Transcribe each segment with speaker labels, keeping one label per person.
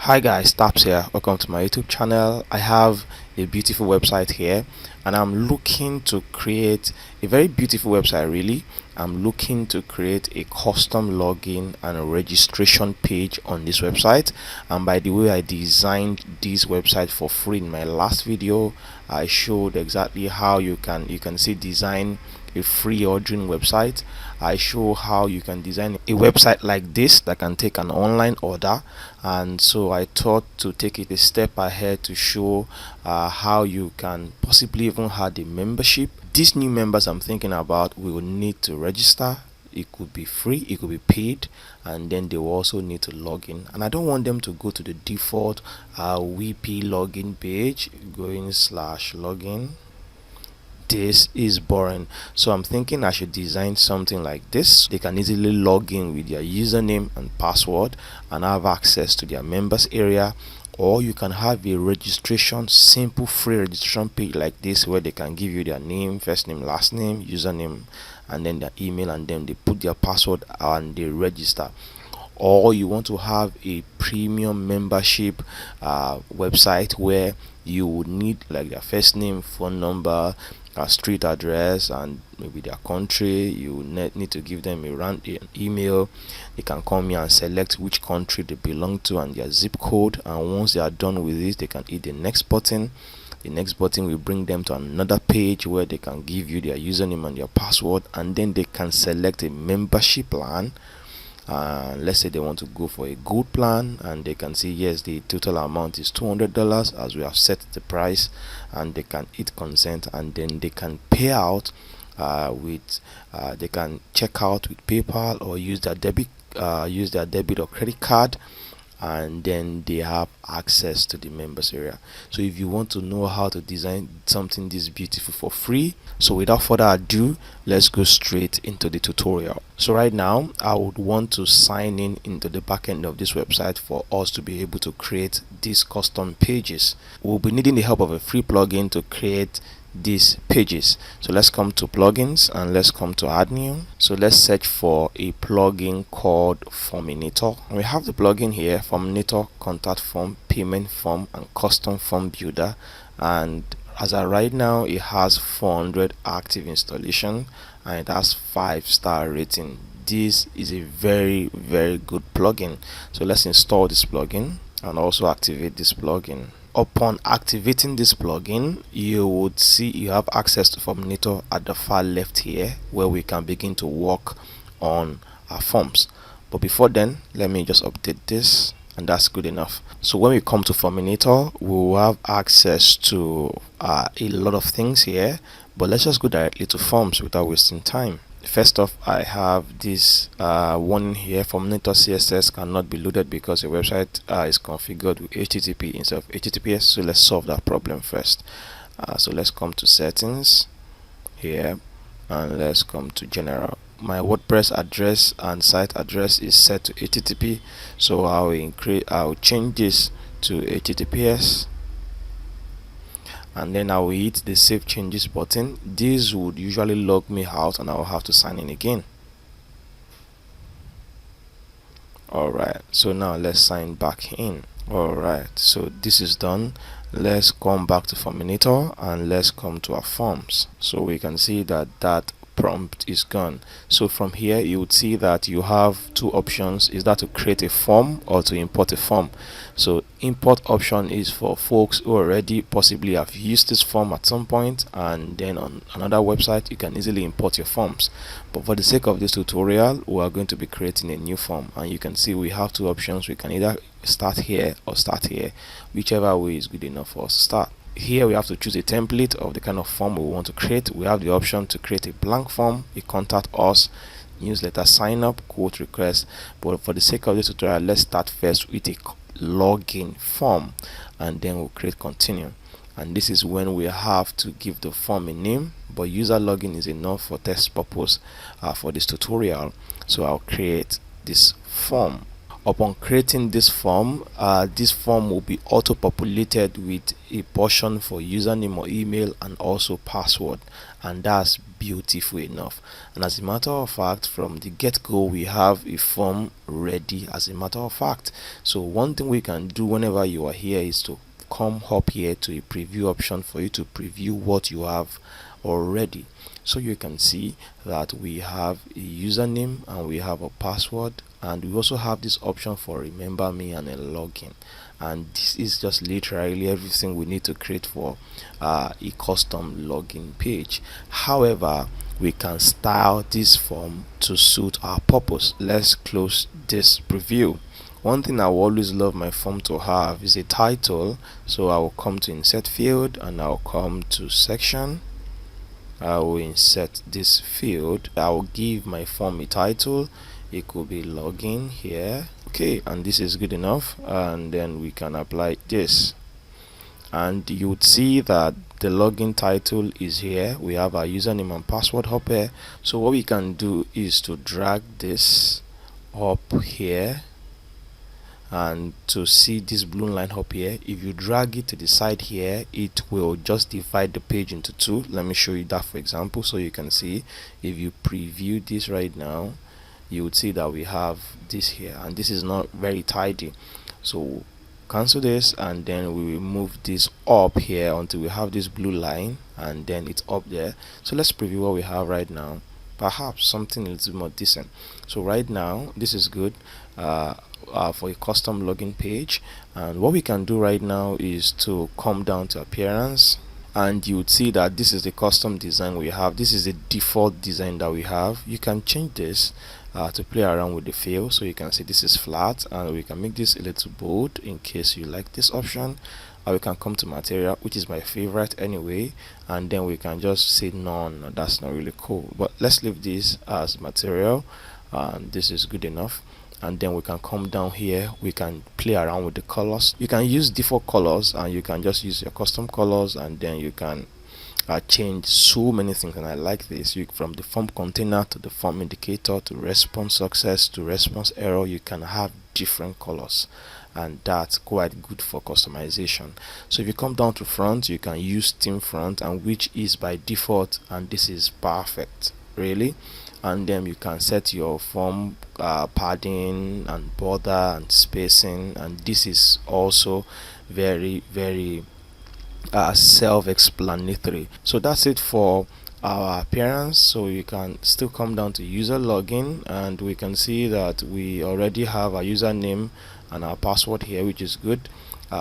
Speaker 1: Hi guys, Daps here. Welcome to my YouTube channel. I have a beautiful website here and I'm looking to create a very beautiful website really. I'm looking to create a custom login and a registration page on this website. And by the way, I designed this website for free. In my last video I showed exactly how you can see design a free ordering website. I show how you can design a website like this that can take an online order, and so I thought to take it a step ahead to show how you can possibly even have a membership. These new members I'm thinking about will need to register. It could be free, it could be paid, and then they will also need to log in. And I don't want them to go to the default WP login page, /login. This is boring, so I'm thinking I should design something like this. They can easily log in with their username and password and have access to their members area, or you can have a registration, simple free registration page like this where they can give you their name, first name, last name, username, and then their email, and then they put their password and they register. Or you want to have a premium membership website where you would need like their first name, phone number, street address, and maybe their country. You need to give them an email. They can come here and select which country they belong to and their zip code, and once they are done with this, they can hit the next button. The next button will bring them to another page where they can give you their username and their password, and then they can select a membership plan. Let's say they want to go for a gold plan, and they can see yes, the total amount is $200 as we have set the price, and they can hit consent, and then they can pay out with they can check out with PayPal or use their debit or credit card, and then they have access to the members area. So if you want to know how to design something this beautiful for free, so without further ado, let's go straight into the tutorial. So right now I would want to sign in into the back end of this website for us to be able to create these custom pages. We'll be needing the help of a free plugin to create these pages. So let's come to plugins and let's come to add new. So let's search for a plugin called Forminator, and we have the plugin here: Forminator contact form, payment form, and custom form builder. And as of right now, it has 400 active installation and it has 5-star rating. This is a very good plugin. So let's install this plugin and also activate this plugin. Upon activating this plugin, you would see you have access to Forminator at the far left here, where we can begin to work on our forms. But before then, let me just update this, and that's good enough. So when we come to Forminator, we will have access to a lot of things here, but let's just go directly to forms without wasting time. First off, I have this warning here: Forminator CSS cannot be loaded because your website is configured with HTTP instead of HTTPS. So let's solve that problem first. So let's come to settings here and let's come to general. My WordPress address and site address is set to HTTP, so I'll change this to HTTPS, and then I will hit the save changes button. This would usually log me out and I will have to sign in again. Alright, so now let's sign back in. Alright, so this is done. Let's come back to Forminator and let's come to our forms. So we can see that prompt is gone. So from here you would see that you have two options: is that to create a form or to import a form. So import option is for folks who already possibly have used this form at some point, and then on another website you can easily import your forms. But for the sake of this tutorial, we are going to be creating a new form, and you can see we have two options. We can either start here or start here, whichever way is good enough for us to start. Here we have to choose a template of the kind of form we want to create. We have the option to create a blank form, a contact us, newsletter sign up, quote request. But for the sake of this tutorial, let's start first with a login form, and then we'll create continue. And this is when we have to give the form a name, but user login is enough for test purpose for this tutorial. So I'll create this form. Upon creating this form will be auto populated with a portion for username or email and also password, and that's beautiful enough. And as a matter of fact, from the get-go we have a form ready, as a matter of fact. So one thing we can do whenever you are here is to come up here to a preview option for you to preview what you have already. So you can see that we have a username and we have a password, and we also have this option for remember me and a login. And this is just literally everything we need to create for a custom login page. However, we can style this form to suit our purpose. Let's close this preview. One thing I will always love my form to have is a title. So I will come to insert field and I'll come to section. I will insert this field. I will give my form a title. It could be login here. Okay, and this is good enough, and then we can apply this, and you would see that the login title is here. We have our username and password up here. So what we can do is to drag this up here, and to see this blue line up here, if you drag it to the side here, it will just divide the page into two. Let me show you that for example, so you can see. If you preview this right now, you would see that we have this here, and this is not very tidy. So cancel this, and then we will move this up here until we have this blue line, and then it's up there. So let's preview what we have right now, perhaps something a little more decent. So right now this is good for a custom login page. And what we can do right now is to come down to appearance, and you would see that this is the custom design we have. This is the default design that we have. You can change this to play around with the fill. So you can see this is flat, and we can make this a little bold in case you like this option. Or we can come to material, which is my favorite anyway, and then we can just say none. That's not really cool, but let's leave this as material, and this is good enough. And then we can come down here, we can play around with the colors. You can use default colors, and you can just use your custom colors, and then you can change so many things. And I like this. From the form container to the form indicator to response success to response error, you can have different colors, and that's quite good for customization. So if you come down to front, you can use theme front, and which is by default, and this is perfect really. And then you can set your form padding and border and spacing, and this is also very self-explanatory. So that's it for our appearance. So you can still come down to user login, and we can see that we already have our username and our password here, which is good.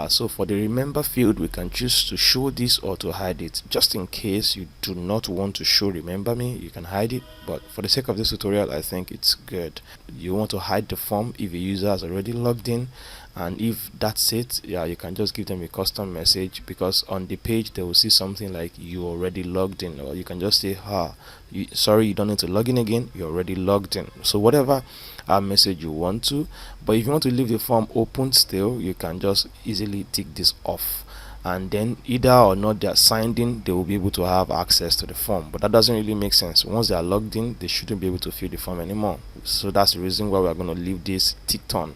Speaker 1: So for the remember field, we can choose to show this or to hide it. Just in case you do not want to show remember me, you can hide it, but for the sake of this tutorial I think it's good. You want to hide the form if a user has already logged in, and if that's it, yeah, you can just give them a custom message, because on the page they will see something like you already logged in, or you can just say sorry, you don't need to log in again, you're already logged in. So whatever message you want to. But if you want to leave the form open still, you can just easily tick this off, and then either or not they are signed in, they will be able to have access to the form. But that doesn't really make sense. Once they are logged in, they shouldn't be able to fill the form anymore. So that's the reason why we are going to leave this ticked on.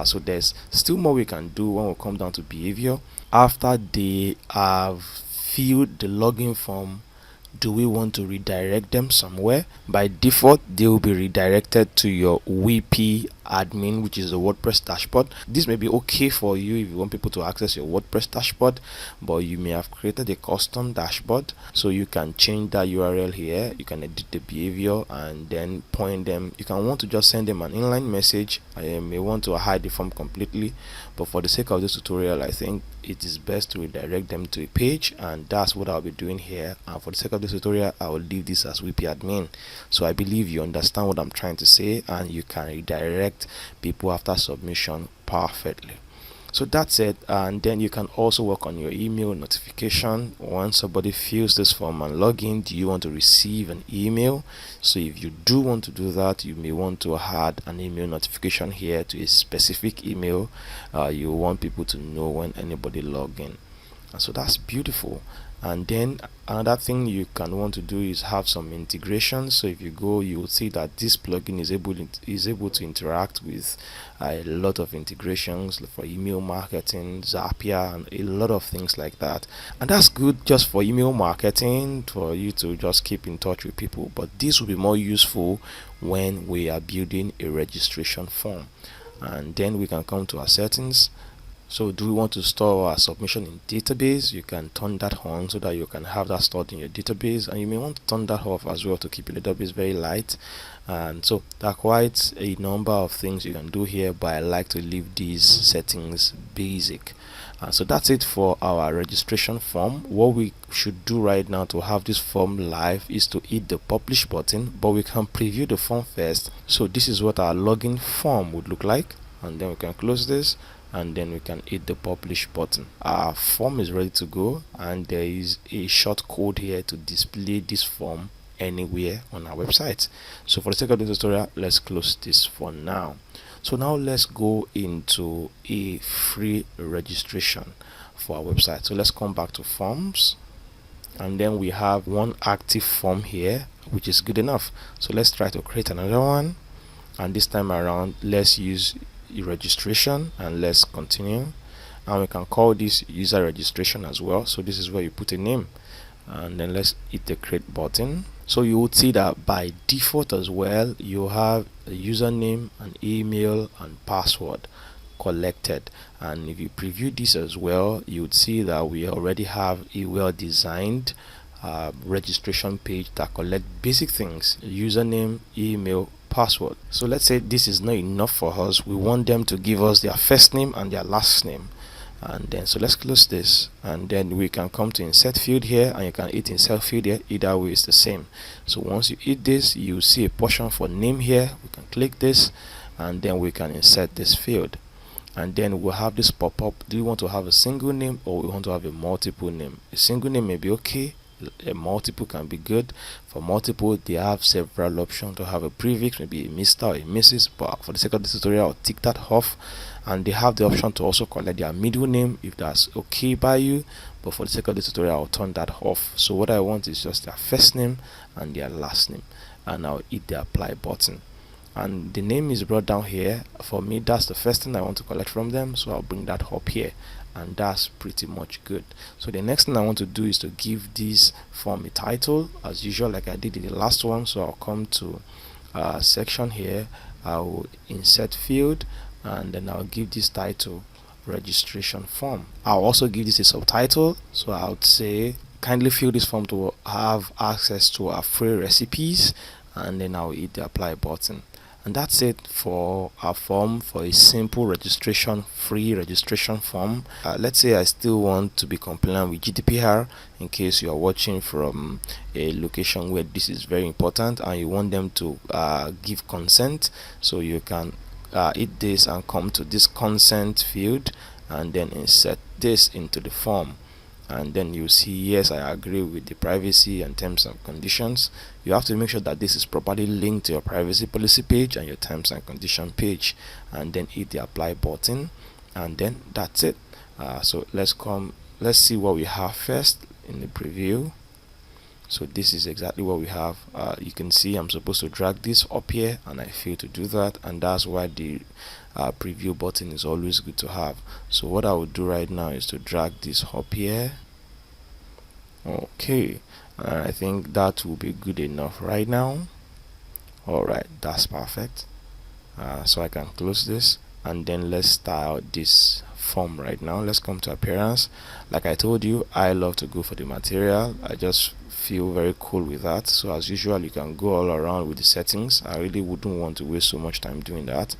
Speaker 1: So there's still more we can do when we come down to behavior. After they have filled the login form, do we want to redirect them somewhere? By default, they will be redirected to your WP admin, which is the WordPress dashboard. This may be okay for you if you want people to access your WordPress dashboard, but you may have created a custom dashboard, so you can change that URL here. You can edit the behavior and then point them. You can want to just send them an inline message. I may want to hide the form completely, but for the sake of this tutorial, I think it is best to redirect them to a page, and that's what I'll be doing here. And for the sake of this tutorial, I will leave this as WP admin. So I believe you understand what I'm trying to say, and you can redirect people after submission perfectly. So that's it. And then you can also work on your email notification. Once somebody fills this form and log in, do you want to receive an email? So if you do want to do that, you may want to add an email notification here to a specific email. You want people to know when anybody log in. And so that's beautiful. And then another thing you can want to do is have some integration. So if you go, you will see that this plugin is able to interact with a lot of integrations for email marketing, Zapier, and a lot of things like that. And that's good just for email marketing, for you to just keep in touch with people. But this will be more useful when we are building a registration form. And then we can come to our settings. So do we want to store our submission in database? You can turn that on so that you can have that stored in your database, and you may want to turn that off as well to keep your database very light. And so there are quite a number of things you can do here, but I like to leave these settings basic. So that's it for our registration form. What we should do right now to have this form live is to hit the publish button, but we can preview the form first. So this is what our login form would look like, and then we can close this, and then we can hit the publish button. Our form is ready to go, and there is a short code here to display this form anywhere on our website. So for the sake of this tutorial, let's close this for now. So now let's go into a free registration for our website. So let's come back to forms, and then we have one active form here, which is good enough. So let's try to create another one, and this time around let's use registration, and let's continue. And we can call this user registration as well. So this is where you put a name, and then let's hit the create button. So you would see that by default as well, you have a username, an email, and password collected. And if you preview this as well, you would see that we already have a well-designed registration page that collect basic things: username, email, password. So let's say this is not enough for us. We want them to give us their first name and their last name. And then so let's close this, and then we can come to insert field here, and you can hit insert field here. Either way is the same. So once you hit this, you see a portion for name here. We can click this, and then we can insert this field, and then we'll have this pop up. Do you want to have a single name, or we want to have a multiple name? A single name may be okay, a multiple can be good. For multiple, they have several options to have a prefix, maybe a Mr. or a Mrs., but for the sake of this tutorial, I'll tick that off. And they have the option to also collect their middle name if that's okay by you, but for the sake of this tutorial, I'll turn that off. So what I want is just their first name and their last name, and I'll hit the apply button. And the name is brought down here. For me, that's the first thing I want to collect from them, so I'll bring that up here, and that's pretty much good. So the next thing I want to do is to give this form a title, as usual, like I did in the last one. So I'll come to section here, I'll insert field, and then I'll give this title registration form. I'll also give this a subtitle, so I would say kindly fill this form to have access to our free recipes, and then I'll hit the apply button. And that's it for our form, for a simple registration, free registration form. Let's say I still want to be compliant with GDPR, in case you are watching from a location where this is very important and you want them to give consent. So you can hit this and come to this consent field, and then insert this into the form. And then you see, yes, I agree with the privacy and terms and conditions. You have to make sure that this is properly linked to your privacy policy page and your terms and condition page, and then hit the apply button, and then that's it. So let's see what we have first in the preview. So this is exactly what we have. You can see I'm supposed to drag this up here, and I fail to do that, and that's why the preview button is always good to have. So what I will do right now is to drag this up here. Okay, I think that will be good enough right now. Alright, that's perfect. So I can close this, and then let's style this form right now. Let's come to appearance. Like I told you, I love to go for the material. I just feel very cool with that. So as usual, you can go all around with the settings. I really wouldn't want to waste so much time doing that.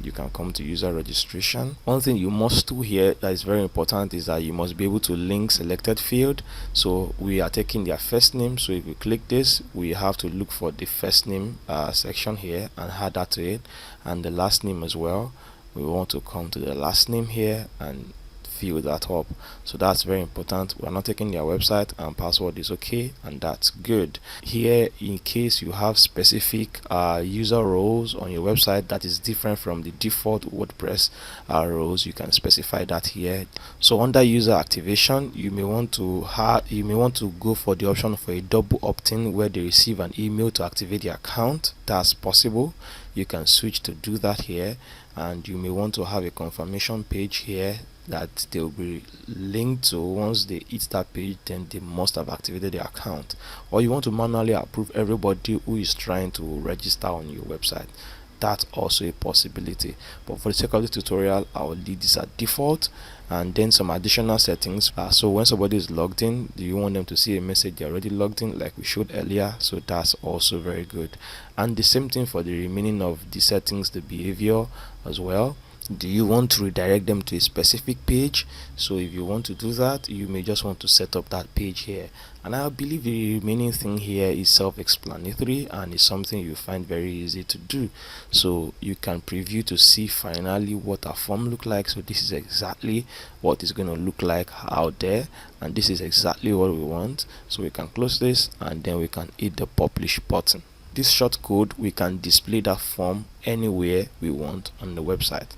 Speaker 1: You can come to user registration. One thing you must do here that is very important is that you must be able to link selected field. So we are taking their first name, so if we click this, we have to look for the first name section here and add that to it, and the last name as well. We want to come to the last name here and fill that up. So that's very important. We're not taking their website, and password is okay, and that's good. Here, in case you have specific user roles on your website that is different from the default WordPress roles, you can specify that here. So under user activation, you may want to go for the option for a double opt-in where they receive an email to activate the account. That's possible. You can switch to do that here, and you may want to have a confirmation page here that they will be linked to. Once they hit that page, then they must have activated the account. Or you want to manually approve everybody who is trying to register on your website. That's also a possibility, but for the sake of the tutorial, I will leave this at default, and then some additional settings. So when somebody is logged in, do you want them to see a message they're already logged in like we showed earlier? So that's also very good. And the same thing for the remaining of the settings, the behavior as well. Do you want to redirect them to a specific page? So if you want to do that, you may just want to set up that page here, and I believe the remaining thing here is self-explanatory and is something you find very easy to do. So you can preview to see finally what our form look like. So this is exactly what is going to look like out there, and this is exactly what we want. So we can close this, and then we can hit the publish button. This short code, we can display that form anywhere we want on the website.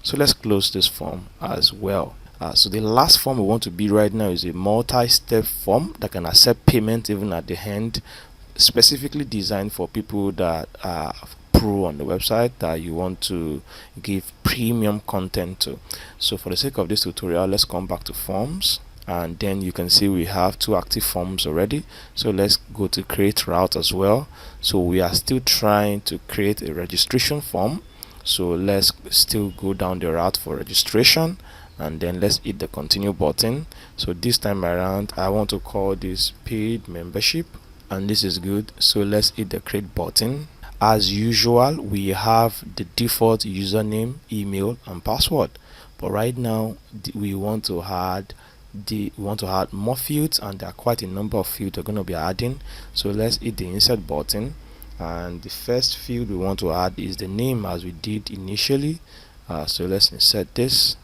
Speaker 1: So let's close this form as well. So the last form we want to build right now is a multi-step form that can accept payment even at the end, specifically designed for people that are pro on the website that you want to give premium content to. So for the sake of this tutorial, let's come back to forms, and then you can see we have 2 active forms already. So let's go to create route as well. So we are still trying to create a registration form. So let's still go down the route for registration, and then let's hit the continue button. So this time around, I want to call this paid membership, and this is good. So let's hit the create button. As usual, we have the default username, email, and password, but right now we want to add more fields, and there are quite a number of fields we're going to be adding. So let's hit the insert button, and the first field we want to add is the name, as we did initially. So let's insert this,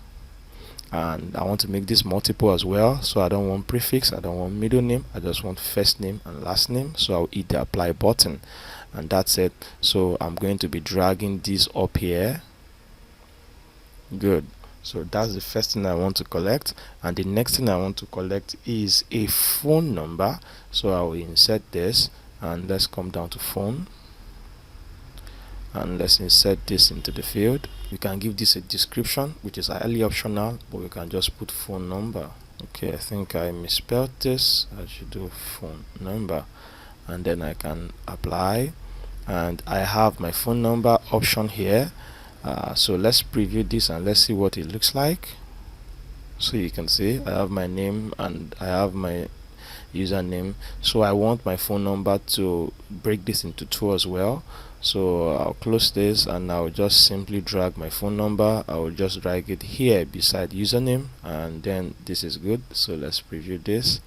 Speaker 1: and I want to make this multiple as well. So I don't want prefix, I don't want middle name, I just want first name and last name. So I'll hit the apply button, and that's it. So I'm going to be dragging this up here. Good. So that's the first thing I want to collect, and the next thing I want to collect is a phone number. So I will insert this, and let's come down to phone, and let's insert this into the field. We can give this a description, which is highly optional, but we can just put phone number. Okay, I think I misspelled this. I should do phone number, and then I can apply, and I have my phone number option here. So let's preview this and let's see what it looks like. So you can see I have my name and I have my username. So I want my phone number to break this into 2 as well. So I'll close this, and I'll just simply drag my phone number. I will just drag it here beside username, and then this is good. So let's preview this.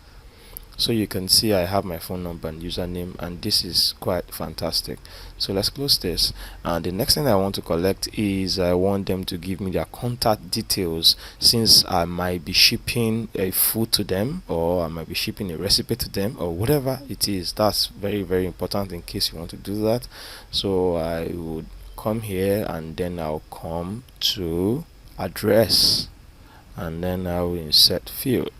Speaker 1: So you can see I have my phone number and username, and this is quite fantastic. So let's close this, and the next thing I want to collect is I want them to give me their contact details, since I might be shipping a food to them, or I might be shipping a recipe to them, or whatever it is. That's very, very important in case you want to do that. So I would come here, and then I'll come to address, and then I will insert field.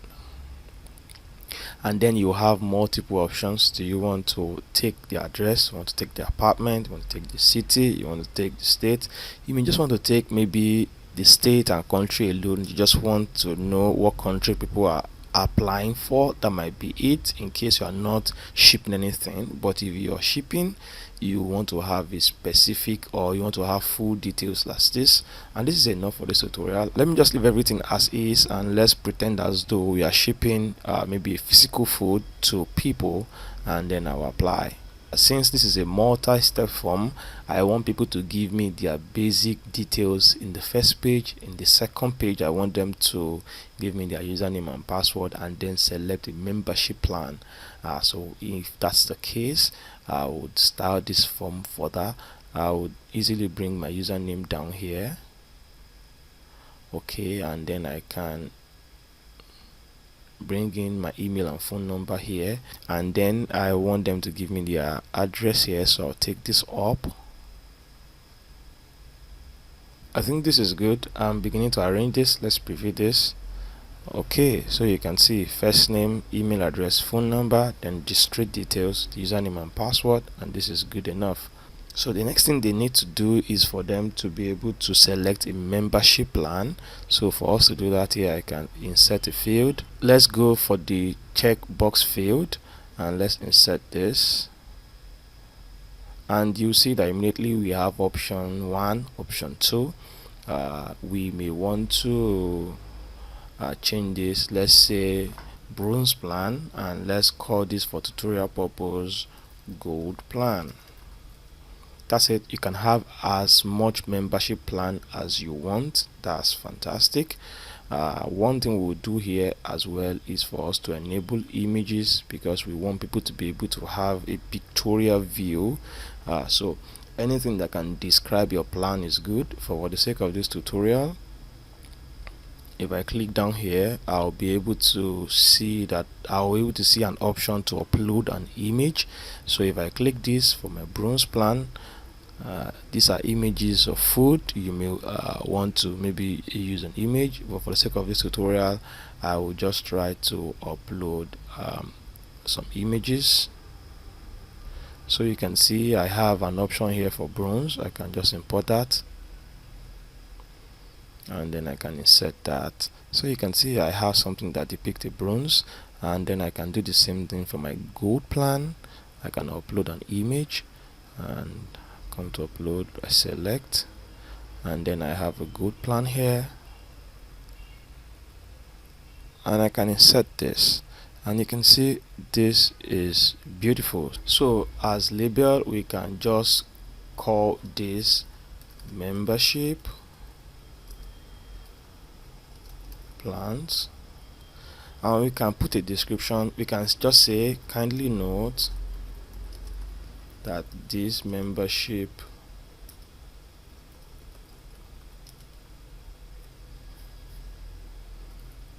Speaker 1: And then you have multiple options. Do you want to take the address, you want to take the apartment, you want to take the city, you want to take the state? You may just want to take maybe the state and country alone. You just want to know what country people are applying for. That might be it, in case you are not shipping anything. But if you are shipping, you want to have a specific, or you want to have full details like this. And this is enough for this tutorial. Let me just leave everything as is, and let's pretend as though we are shipping maybe a physical food to people, and then I'll apply. Since this is a multi-step form, I want people to give me their basic details in the first page. In the second page, I want them to give me their username and password, and then select a membership plan. So if that's the case, I would style this form further. I would easily bring my username down here. Okay, and then I can bring in my email and phone number here, and then I want them to give me their address here, so I'll take this up. I think this is good. I'm beginning to arrange this. Let's preview this. Okay, so you can see first name, email address, phone number, then district details, username and password, and this is good enough. So the next thing they need to do is for them to be able to select a membership plan. So for us to do that, here I can insert a field. Let's go for the checkbox field and let's insert this, and you see that immediately we have option 1, option 2. We may want to change this, let's say bronze plan, and let's call this for tutorial purpose gold plan. That's it. You can have as much membership plan as you want. That's fantastic. One thing we'll do here as well is for us to enable images, because we want people to be able to have a pictorial view. So anything that can describe your plan is good. For the sake of this tutorial, if I click down here, I'll be able to see that I'll be able to see an option to upload an image. So if I click this for my bronze plan, these are images of food. You may want to maybe use an image, but for the sake of this tutorial, I will just try to upload some images. So you can see I have an option here for bronze. I can just import that, and then I can insert that. So you can see I have something that depicts a bronze, and then I can do the same thing for my gold plan. I can upload an image and come to upload, I select, and then I have a gold plan here, and I can insert this, and you can see this is beautiful. So as label, we can just call this membership plans, and we can put a description. We can just say kindly note that this membership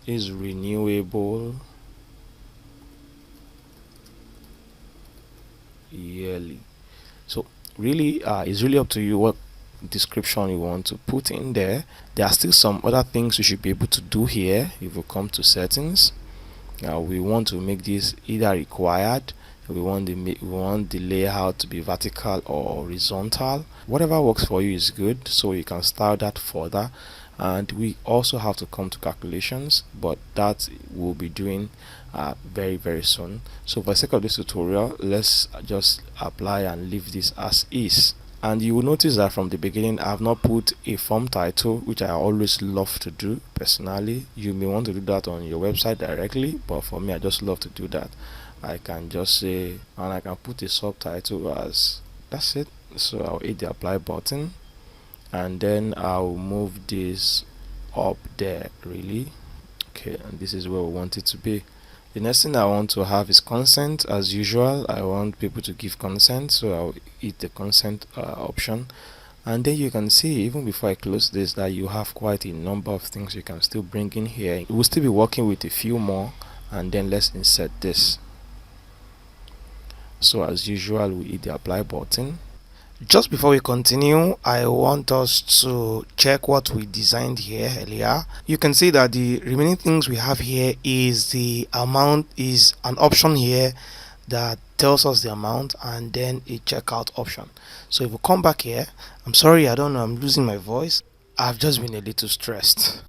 Speaker 1: is renewable yearly. So really it's really up to you what description you want to put in there. There are still some other things you should be able to do here. If we come to settings, we want to make this either required. We want the layout to be vertical or horizontal. Whatever works for you is good, so you can style that further. And we also have to come to calculations, but that we'll be doing very very soon. So for the sake of this tutorial, let's just apply and leave this as is. And you will notice that from the beginning I have not put a form title, which I always love to do personally. You may want to do that on your website directly, but for me, I just love to do that. I can just say, and I can put a subtitle as, that's it. So I'll hit the apply button, and then I'll move this up there really. Okay, and this is where we want it to be. The next thing I want to have is consent. As usual, I want people to give consent, so I'll hit the consent option, and then you can see, even before I close this, that you have quite a number of things you can still bring in here. We'll still be working with a few more, and then let's insert this. So as usual, we hit the apply button. Just before we continue, I want us to check what we designed here earlier. You can see that the remaining things we have here is the amount, is an option here that tells us the amount, and then a checkout option. So if we come back here, I'm sorry, I don't know, I'm losing my voice. I've just been a little stressed.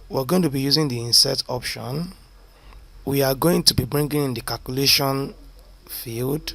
Speaker 1: We're going to be using the insert option. We are going to be bringing in the calculation field,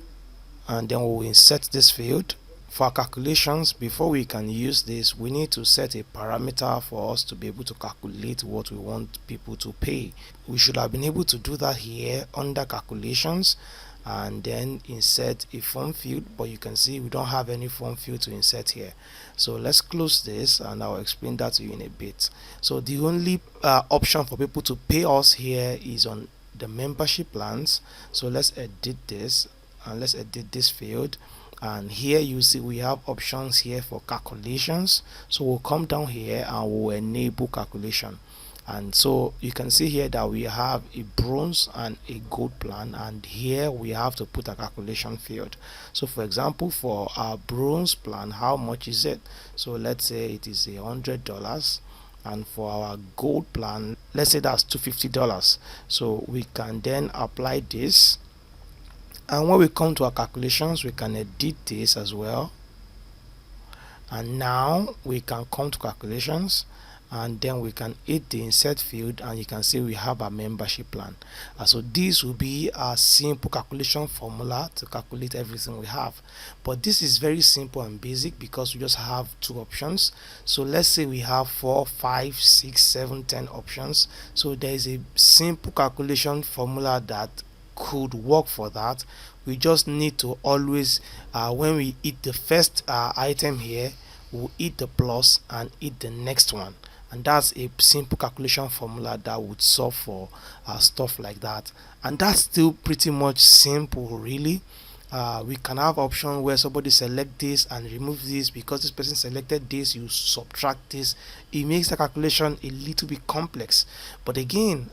Speaker 1: and then we'll insert this field. For our calculations, before we can use this, we need to set a parameter for us to be able to calculate what we want people to pay. We should have been able to do that here under calculations, and then insert a form field, but you can see we don't have any form field to insert here. So let's close this, and I'll explain that to you in a bit. So the only option for people to pay us here is on the membership plans. So let's edit this, and let's edit this field, and here you see we have options here for calculations. So we'll come down here and we'll enable calculation, and so you can see here that we have a bronze and a gold plan, and here we have to put a calculation field. So for example, for our bronze plan, how much is it? So let's say it is $100, and for our gold plan, let's say that's $250. So we can then apply this, and when we come to our calculations, we can edit this as well. And now we can come to calculations, and then we can hit the insert field, and you can see we have a membership plan. So this will be a simple calculation formula to calculate everything we have, but this is very simple and basic because we just have two options. So let's say we have 4, 5, 6, 7, 10 options. So there is a simple calculation formula that could work for that. We just need to always, when we hit the first item here, we'll hit the plus and hit the next one, and that's a simple calculation formula that would solve for stuff like that. And that's still pretty much simple, really. We can have option where somebody select this and remove this. Because this person selected this, you subtract this. It makes the calculation a little bit complex, but again,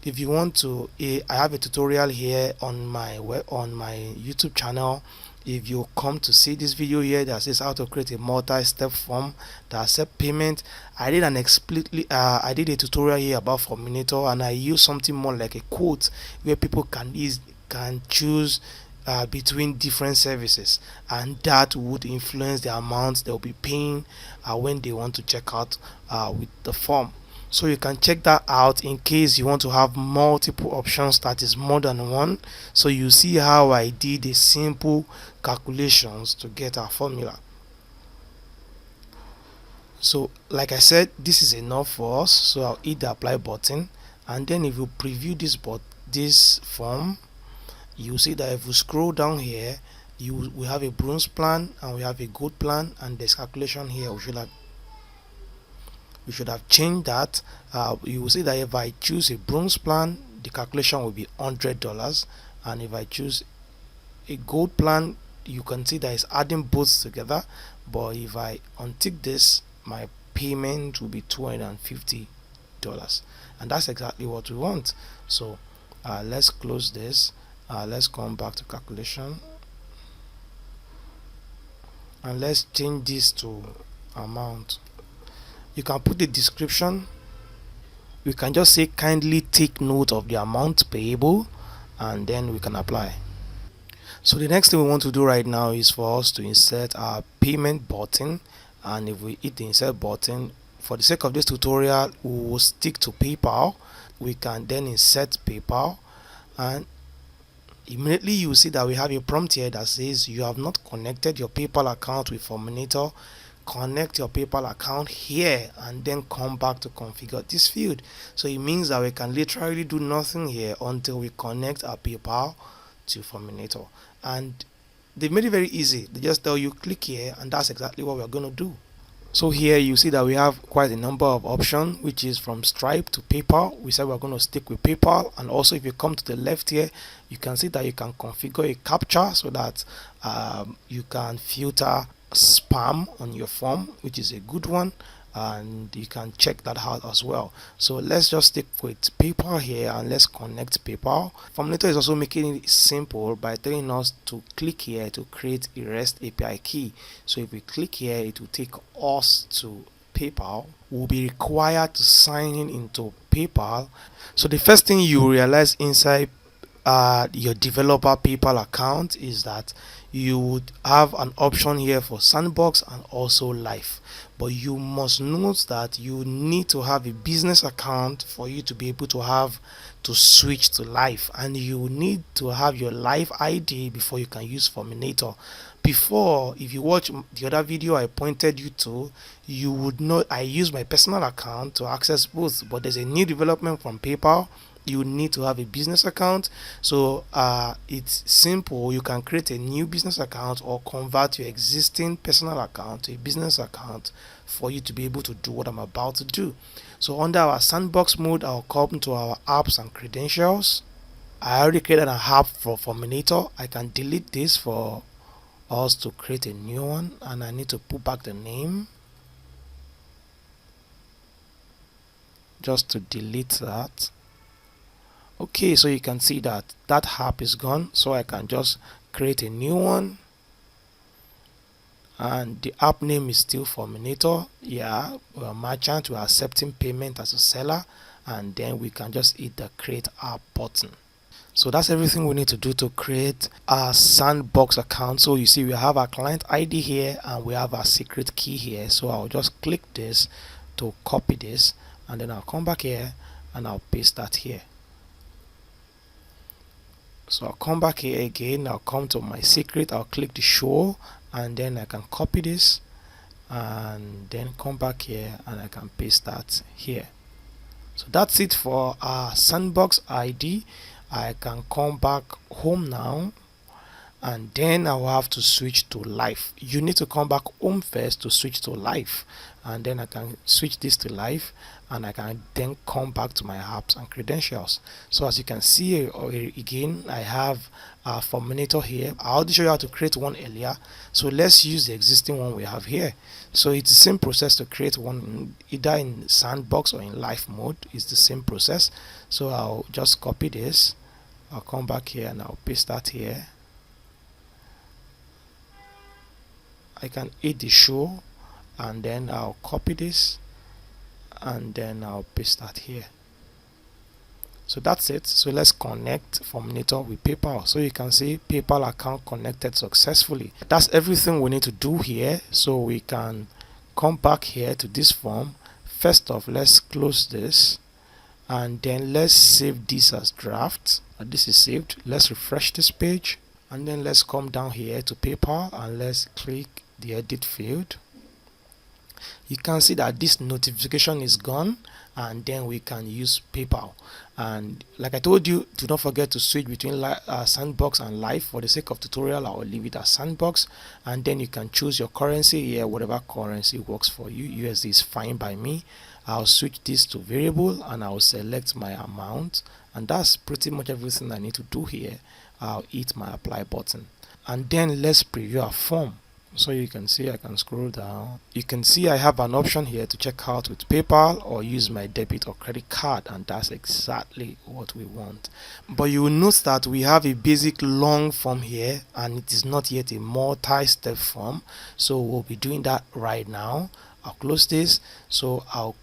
Speaker 1: if you want to, I have a tutorial here on my YouTube channel. If you come to see this video here that says how to create a multi-step form that accept payment, I did I did a tutorial here about Forminator, and I use something more like a quote where people can choose between different services, and that would influence the amount they'll be paying when they want to check out with the form. So you can check that out in case you want to have multiple options, that is more than one. So you see how I did a simple calculations to get our formula. So like I said, this is enough for us. So I'll hit the apply button, and then if you preview this form, you see that if we scroll down here, we have a bronze plan and we have a gold plan, and there's calculation here. We should have changed that. You will see that if I choose a bronze plan, the calculation will be $100, and if I choose a gold plan, you can see that it's adding both together. But if I untick this, my payment will be $250, and that's exactly what we want. So let's close this. Let's come back to calculation, and let's change this to amount. You can put the description. We can just say kindly take note of the amount payable, and then we can apply. So the next thing we want to do right now is for us to insert our payment button, and if we hit the insert button, for the sake of this tutorial we will stick to PayPal. We can then insert PayPal, and immediately you will see that we have a prompt here that says you have not connected your PayPal account with Forminator. Connect your PayPal account here and then come back to configure this field. So it means that we can literally do nothing here until we connect our PayPal to Forminator, and they made it very easy. They just tell you click here, and that's exactly what we're going to do. So here you see that we have quite a number of options, which is from Stripe to PayPal. We said we're going to stick with PayPal, and also if you come to the left here, you can see that you can configure a captcha so that you can filter spam on your form, which is a good one, and you can check that out as well. So let's just stick with PayPal here, and let's connect PayPal. Forminator is also making it simple by telling us to click here to create a REST API key. So if we click here, it will take us to PayPal. We'll be required to sign in into PayPal. So the first thing you realize inside your developer PayPal account is that you would have an option here for sandbox and also live, but you must note that you need to have a business account for you to be able to switch to live, and you need to have your live ID before you can use Forminator. Before, if you watch the other video I pointed you to, you would know I use my personal account to access both, but there's a new development from PayPal. You need to have a business account. So it's simple. You can create a new business account or convert your existing personal account to a business account for you to be able to do what I'm about to do. So under our sandbox mode, I'll come to our apps and credentials. I already created an app for Forminator. I can delete this for us to create a new one, and I need to put back the name just to delete that. Okay, so you can see that that app is gone, so I can just create a new one, and the app name is still Forminator. Yeah, we're a merchant, we're accepting payment as a seller, and then we can just hit the create app button. So that's everything we need to do to create our sandbox account. So you see we have our client ID here and we have our secret key here. So I'll just click this to copy this, and then I'll come back here and I'll paste that here. So I'll come back here again, I'll come to my secret, I'll click the show, and then I can copy this and then come back here and I can paste that here. So that's it for our sandbox ID. I can come back home now, and then I will have to switch to live. You need to come back home first to switch to live, and then I can switch this to live, and I can then come back to my apps and credentials. So as you can see again, I have a Forminator here. I already showed you how to create one earlier, so let's use the existing one we have here. So it's the same process to create one either in sandbox or in live mode. It's the same process. So I'll just copy this, I'll come back here and I'll paste that here. I can hit the show, and then I'll copy this and then I'll paste that here. So that's it. So let's connect Forminator with PayPal. So you can see PayPal account connected successfully. That's everything we need to do here. So we can come back here to this form. First off, let's close this, and then let's save this as draft. This is saved. Let's refresh this page, and then let's come down here to PayPal and let's click the edit field. You can see that this notification is gone, and then we can use PayPal. And like I told you, do not forget to switch between sandbox and live. For the sake of tutorial, I will leave it as sandbox, and then you can choose your currency here, whatever currency works for you. USD is fine by me. I'll switch this to variable and I'll select my amount, and that's pretty much everything I need to do here. I'll hit my apply button, and then let's preview our form. So you can see I can scroll down. You can see I have an option here to check out with PayPal or use my debit or credit card, and that's exactly what we want. But you will note that we have a basic long form here, and it is not yet a multi-step form. So we'll be doing that right now. I'll close this. So I'll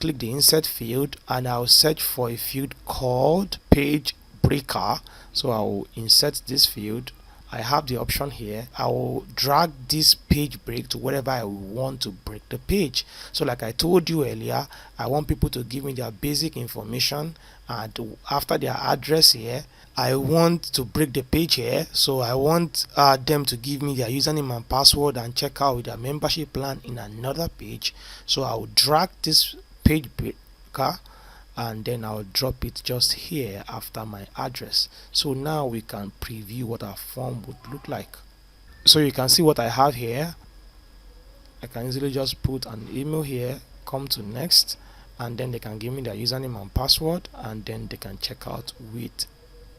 Speaker 1: click the insert field and I'll search for a field called page breaker. So I'll insert this field. I have the option here. I will drag this page break to wherever I want to break the page. So like I told you earlier, I want people to give me their basic information, and after their address here, I want to break the page here. So I want them to give me their username and password and check out with their membership plan in another page. So I will drag this page breaker and then I'll drop it just here after my address. So now we can preview what our form would look like. So you can see what I have here. I can easily just put an email here, come to next, and then they can give me their username and password, and then they can check out with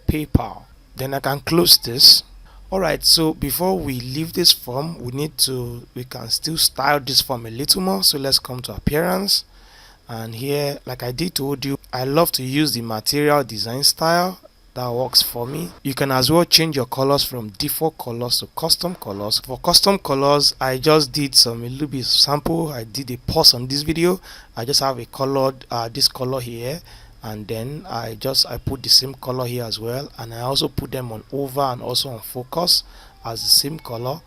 Speaker 1: PayPal. Then I can close this. Alright, so before we leave this form, we can still style this form a little more. So let's come to appearance. And here, like I did told you, I love to use the material design style. That works for me. You can as well change your colors from default colors to custom colors. For custom colors, I just did a little bit sample. I did a pause on this video. I just have a colored this color here, and then I put the same color here as well, and I also put them on over and also on focus as the same color.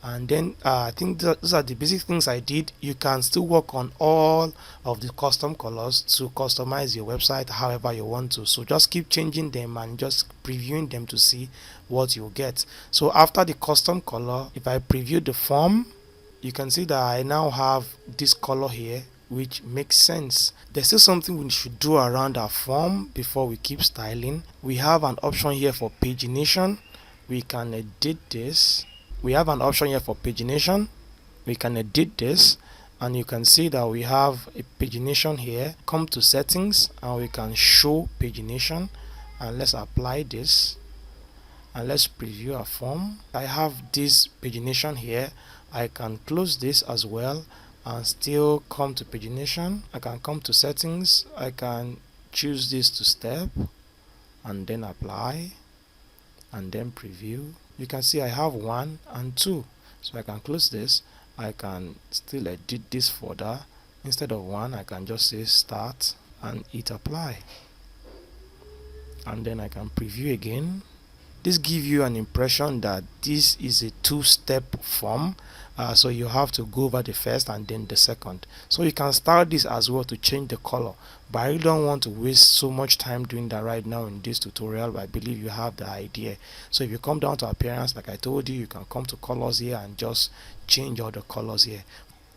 Speaker 1: And then I think those are the basic things I did. You can still work on all of the custom colors to customize your website however you want to. So just keep changing them and just previewing them to see what you'll get. So after the custom color, if I preview the form, you can see that I now have this color here, which makes sense. There's still something we should do around our form before we keep styling. We have an option here for pagination. We can edit this. We have an option here for pagination. We can edit this, and you can see that we have a pagination here. Come to settings and we can show pagination, and let's apply this, and let's preview our form. I have this pagination here. I can close this as well and still come to pagination. I can come to settings. I can choose this to step and then apply and then preview. You can see I have 1 and 2, so I can close this. I can still edit this further. Instead of 1, I can just say start and hit apply, and then I can preview again. This gives you an impression that this is a two-step form, so you have to go over the first and then the second. So you can start this as well to change the color, but I really don't want to waste so much time doing that right now in this tutorial, but I believe you have the idea. So if you come down to appearance, like I told you, you can come to colors here and just change all the colors here.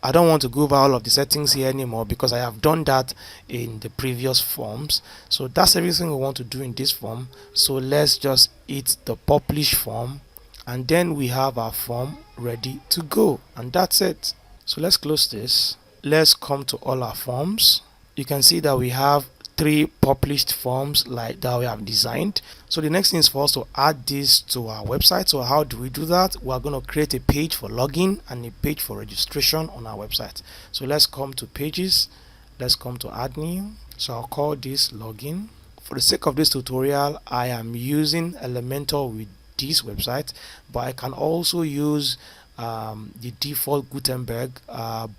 Speaker 1: I don't want to go over all of the settings here anymore because I have done that in the previous forms. So that's everything we want to do in this form. So let's just hit the publish form, and then we have our form ready to go, and that's it. So let's close this. Let's come to all our forms. You can see that we have 3 published forms like that we have designed. So the next thing is for us to add this to our website. So how do we do that? We are going to create a page for login and a page for registration on our website. So let's come to pages. Let's come to add new. So I'll call this login. For the sake of this tutorial, I am using Elementor with this website, but I can also use the default Gutenberg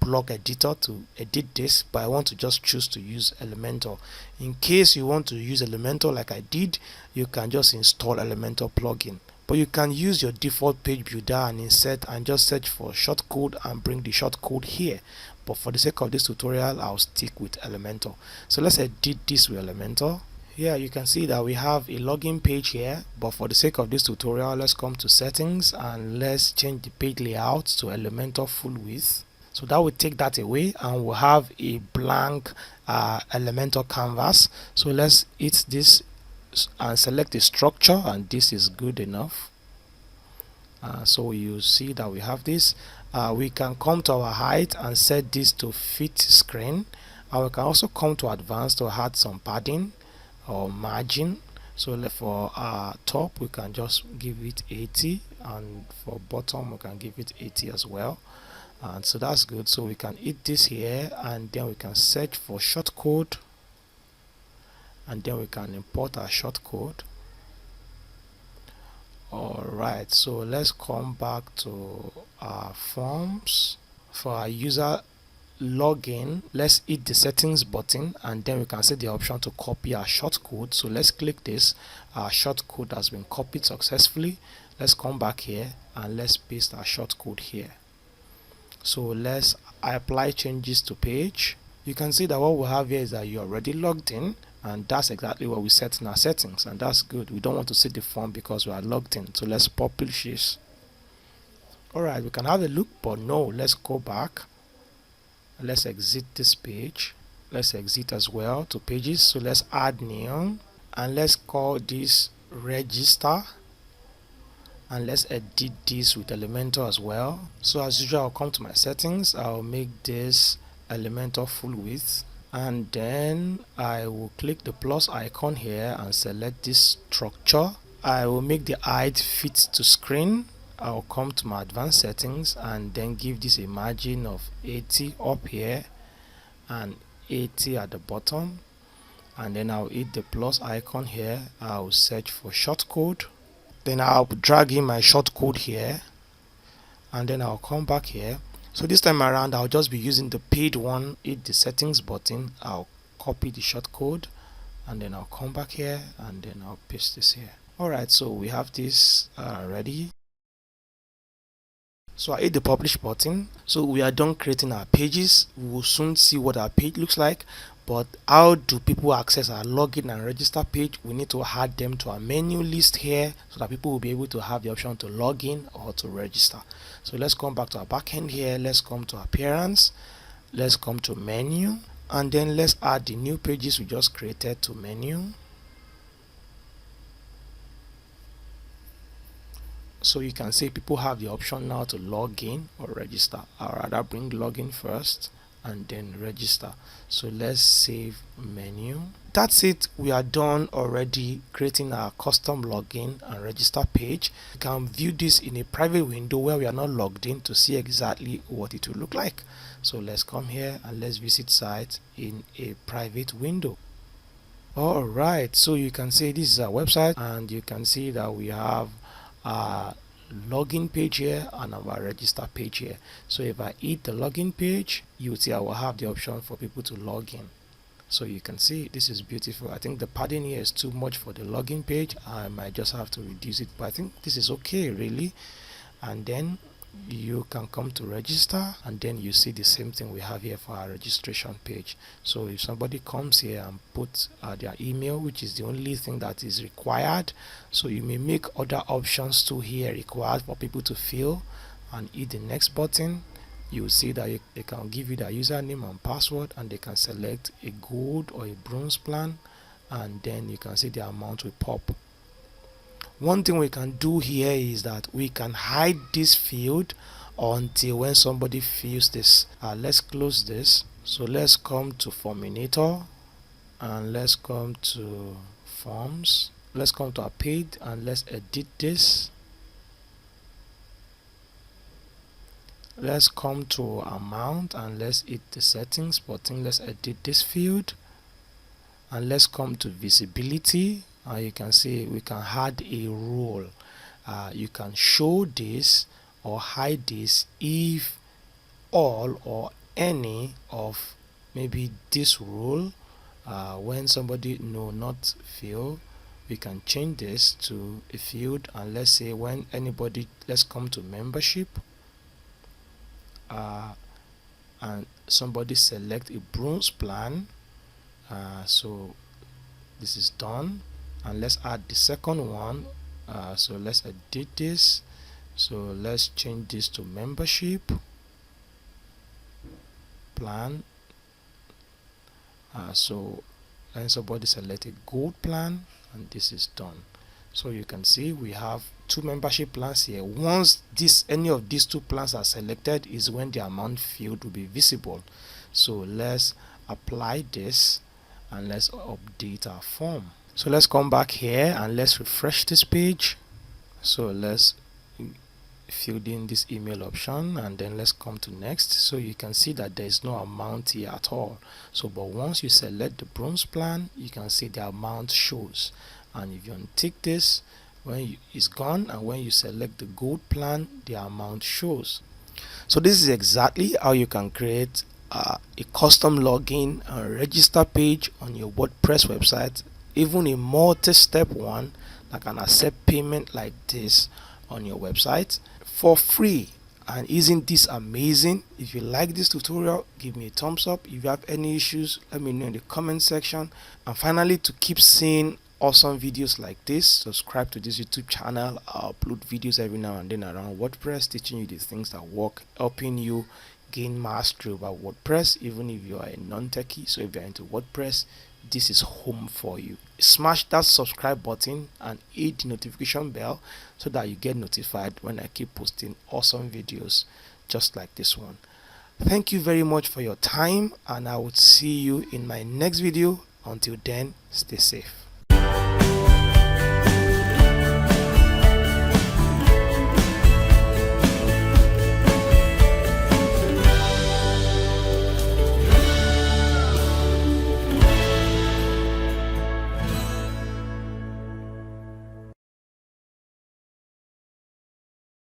Speaker 1: block editor to edit this, but I want to just choose to use Elementor. In case you want to use Elementor like I did, you can just install Elementor plugin, but you can use your default page builder and insert and just search for shortcode and bring the shortcode here. But for the sake of this tutorial, I'll stick with Elementor. So let's edit this with Elementor. Here you can see that we have a login page here, but for the sake of this tutorial, let's come to settings and let's change the page layout to Elementor full width. So that will take that away and we'll have a blank Elementor canvas. So let's hit this and select the structure, and this is good enough. So you see that we have this. We can come to our height and set this to fit screen, and we can also come to advanced to add some padding or margin. So for top we can just give it 80, and for bottom we can give it 80 as well, and so that's good. So we can hit this here, and then we can search for shortcode, and then we can import our shortcode. Alright, so let's come back to our forms. For our user login, let's hit the settings button, and then we can set the option to copy our shortcode. So let's click this. Our shortcode has been copied successfully. Let's come back here and let's paste our shortcode here. So let's apply changes to page. You can see that what we have here is that you're already logged in, and that's exactly what we set in our settings, and that's good. We don't want to see the form because we are logged in. So let's publish this. Alright, we can have a look, but no, let's go back. Let's exit this page. Let's exit as well to pages. So let's add new, and let's call this register, and let's edit this with Elementor as well. So as usual, I'll come to my settings. I'll make this Elementor full width, and then I will click the plus icon here and select this structure. I will make the height fit to screen. I'll come to my advanced settings and then give this a margin of 80 up here and 80 at the bottom, and then I'll hit the plus icon here. I'll search for shortcode, then I'll drag in my shortcode here, and then I'll come back here. So this time around I'll just be using the paid one. Hit the settings button, I'll copy the shortcode, and then I'll come back here and then I'll paste this here. Alright, so we have this ready. So I hit the publish button. So we are done creating our pages. We will soon see what our page looks like, but how do people access our login and register page? We need to add them to our menu list here so that people will be able to have the option to log in or to register. So let's come back to our backend here. Let's come to appearance, let's come to menu, and then let's add the new pages we just created to menu. So you can see people have the option now to log in or register. I'll rather bring login first, and then register. So let's save menu. That's it. We are done already creating our custom login and register page. You can view this in a private window where we are not logged in to see exactly what it will look like. So let's come here and let's visit site in a private window. Alright, so you can see this is our website, and you can see that we have our login page here and our register page here. So if I hit the login page, you will see I will have the option for people to log in. So you can see this is beautiful. I think the padding here is too much for the login page. I might just have to reduce it, but I think this is okay really. And then you can come to register, and then you see the same thing we have here for our registration page. So if somebody comes here and puts their email, which is the only thing that is required, so you may make other options too here required for people to fill, and hit the next button. You will see that they can give you their username and password, and they can select a gold or a bronze plan, and then you can see the amount will pop. One thing we can do here is that we can hide this field until when somebody fills this. Let's close this. So let's come to Forminator, and let's come to Forms. Let's come to our page and let's edit this. Let's come to amount and let's hit the settings button. Let's edit this field, and let's come to visibility. You can see we can add a rule. You can show this or hide this if all or any of maybe this rule, when somebody not fill, we can change this to a field. And let's say when anybody, let's come to membership, and somebody select a bronze plan. So this is done, and let's add the second one. So let's edit this. So let's change this to membership plan. So then somebody select a gold plan, and this is done. So you can see we have two membership plans here. Once any of these two plans are selected is when the amount field will be visible. So let's apply this and let's update our form. So let's come back here and let's refresh this page. So let's fill in this email option, and then let's come to next. So you can see that there is no amount here at all. So but once you select the bronze plan, you can see the amount shows, and if you untick this, when it's gone, and when you select the gold plan, the amount shows. So this is exactly how you can create a custom login and register page on your WordPress website, even a multi-step one that can accept payment like this on your website for free. And isn't this amazing? If you like this tutorial, give me a thumbs up. If you have any issues, let me know in the comment section. And finally, to keep seeing awesome videos like this, subscribe to this YouTube channel. I upload videos every now and then around WordPress, teaching you the things that work, helping you gain mastery about WordPress, even if you are a non-techie. So if you're into WordPress, this is home for you. Smash that subscribe button and hit the notification bell so that you get notified when I keep posting awesome videos just like this one. Thank you very much for your time, and I will see you in my next video. Until then, stay safe.